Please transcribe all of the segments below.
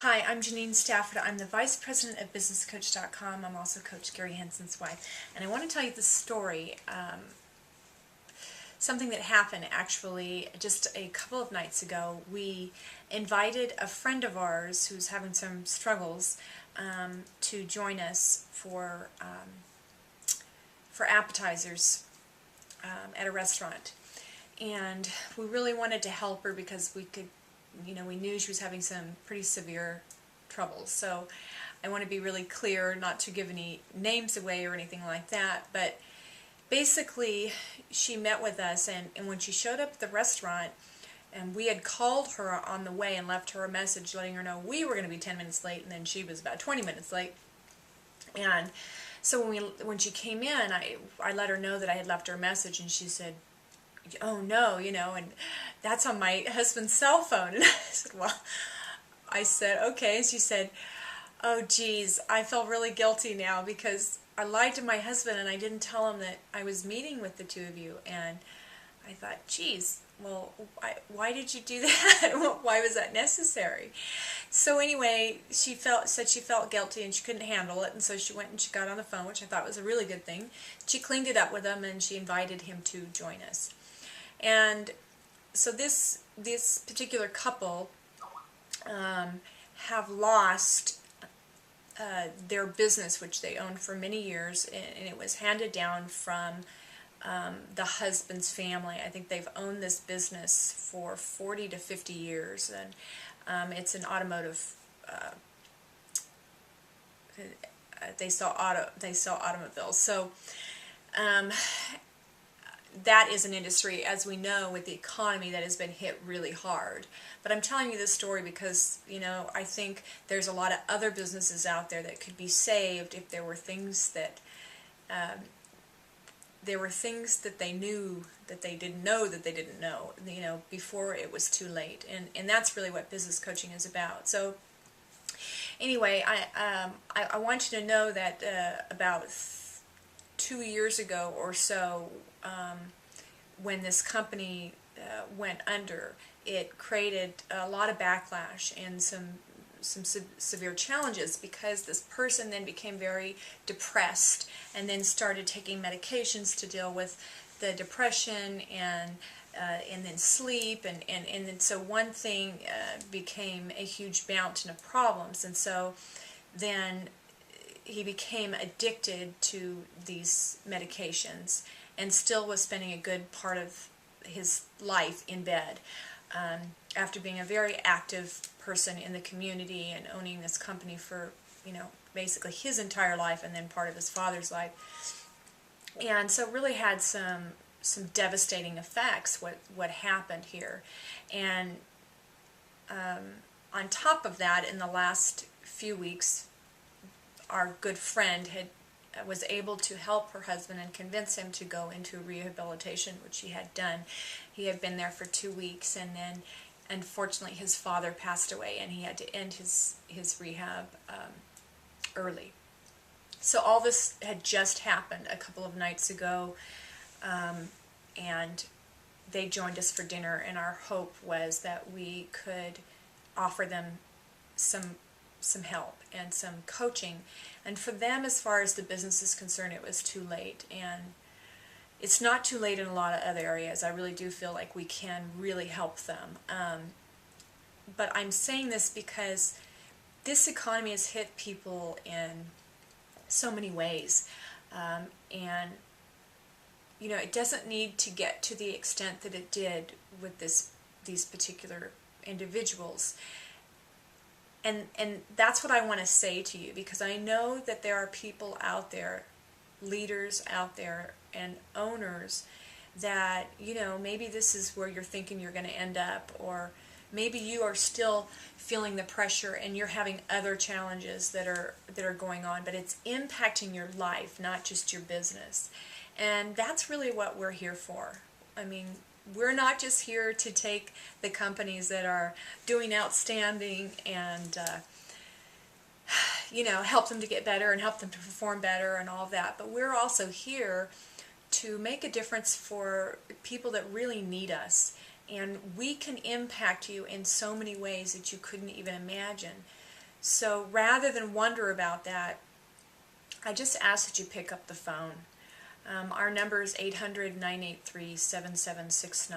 Hi, I'm Janine Stafford. I'm the Vice President of BusinessCoach.com. I'm also Coach Gary Henson's wife. And I want to tell you the story, something that happened actually just a couple of nights ago. We invited a friend of ours who's having some struggles to join us for appetizers at a restaurant. And we really wanted to help her because we knew she was having some pretty severe troubles. So I want to be really clear, not to give any names away or anything like that, but basically she met with us, and when she showed up at the restaurant, and we had called her on the way and left her a message letting her know we were going to be 10 minutes late, and then she was about 20 minutes late. And so when she came in, I let her know that I had left her a message, and she said, "Oh no, and that's on my husband's cell phone." And I said, "Okay." And she said, "Oh geez, I feel really guilty now because I lied to my husband and I didn't tell him that I was meeting with the two of you." And I thought, geez, well, why did you do that? Why was that necessary? So anyway, said she felt guilty and she couldn't handle it, and so she went and she got on the phone, which I thought was a really good thing. She cleaned it up with him and she invited him to join us. And so this particular couple have lost their business, which they owned for many years, and it was handed down from the husband's family. I think they've owned this business for 40 to 50 years, and it's an automotive. They sell automobiles. So that is an industry, as we know, with the economy that has been hit really hard. But I'm telling you this story because, I think there's a lot of other businesses out there that could be saved if there were things that they knew that they didn't know that they didn't know, before it was too late. And that's really what business coaching is about. So anyway, I want you to know that about 2 years ago or so, when this company went under, it created a lot of backlash and some severe challenges, because this person then became very depressed and then started taking medications to deal with the depression and then sleep, and then so one thing became a huge mountain of problems, and so then he became addicted to these medications and still was spending a good part of his life in bed, after being a very active person in the community and owning this company for, basically his entire life and then part of his father's life. And so it really had some devastating effects, what happened here. And on top of that, in the last few weeks, our good friend was able to help her husband and convince him to go into rehabilitation, which he had done. He had been there for 2 weeks, and then unfortunately his father passed away and he had to end his rehab early. So all this had just happened a couple of nights ago, and they joined us for dinner, and our hope was that we could offer them some help and some coaching. And for them, as far as the business is concerned, it was too late. And it's not too late in a lot of other areas. I really do feel like we can really help them. But I'm saying this because this economy has hit people in so many ways. And it doesn't need to get to the extent that it did with these particular individuals. And that's what I want to say to you, because I know that there are people out there, leaders out there, and owners that, maybe this is where you're thinking you're going to end up, or maybe you are still feeling the pressure and you're having other challenges that are going on, but it's impacting your life, not just your business. And that's really what we're here for. I mean, we're not just here to take the companies that are doing outstanding and help them to get better and help them to perform better and all of that, but we're also here to make a difference for people that really need us. And we can impact you in so many ways that you couldn't even imagine. So rather than wonder about that, I just ask that you pick up the phone. Our number is 800-983-7769.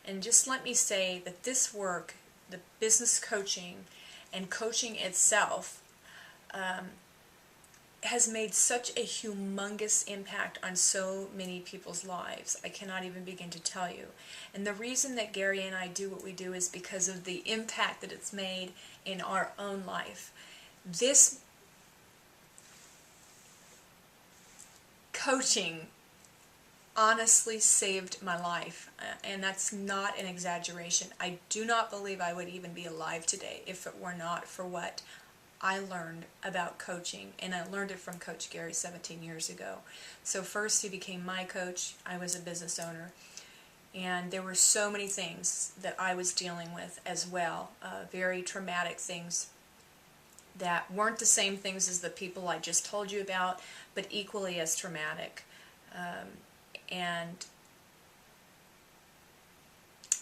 And just let me say that this work, the business coaching and coaching itself, has made such a humongous impact on so many people's lives. I cannot even begin to tell you. And the reason that Gary and I do what we do is because of the impact that it's made in our own life. This coaching honestly saved my life, and that's not an exaggeration. I do not believe I would even be alive today if it were not for what I learned about coaching, and I learned it from Coach Gary 17 years ago. So first he became my coach. I was a business owner, and there were so many things that I was dealing with as well, very traumatic things that weren't the same things as the people I just told you about, but equally as traumatic. And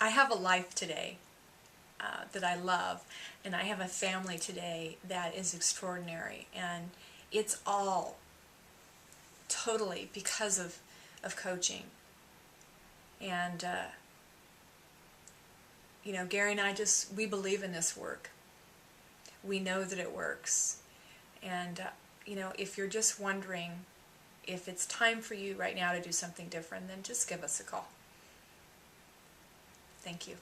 I have a life today that I love, and I have a family today that is extraordinary, and it's all totally because of coaching. And you know, Gary and I we believe in this work. We know that it works. And you know, if you're just wondering if it's time for you right now to do something different, then just give us a call. Thank you.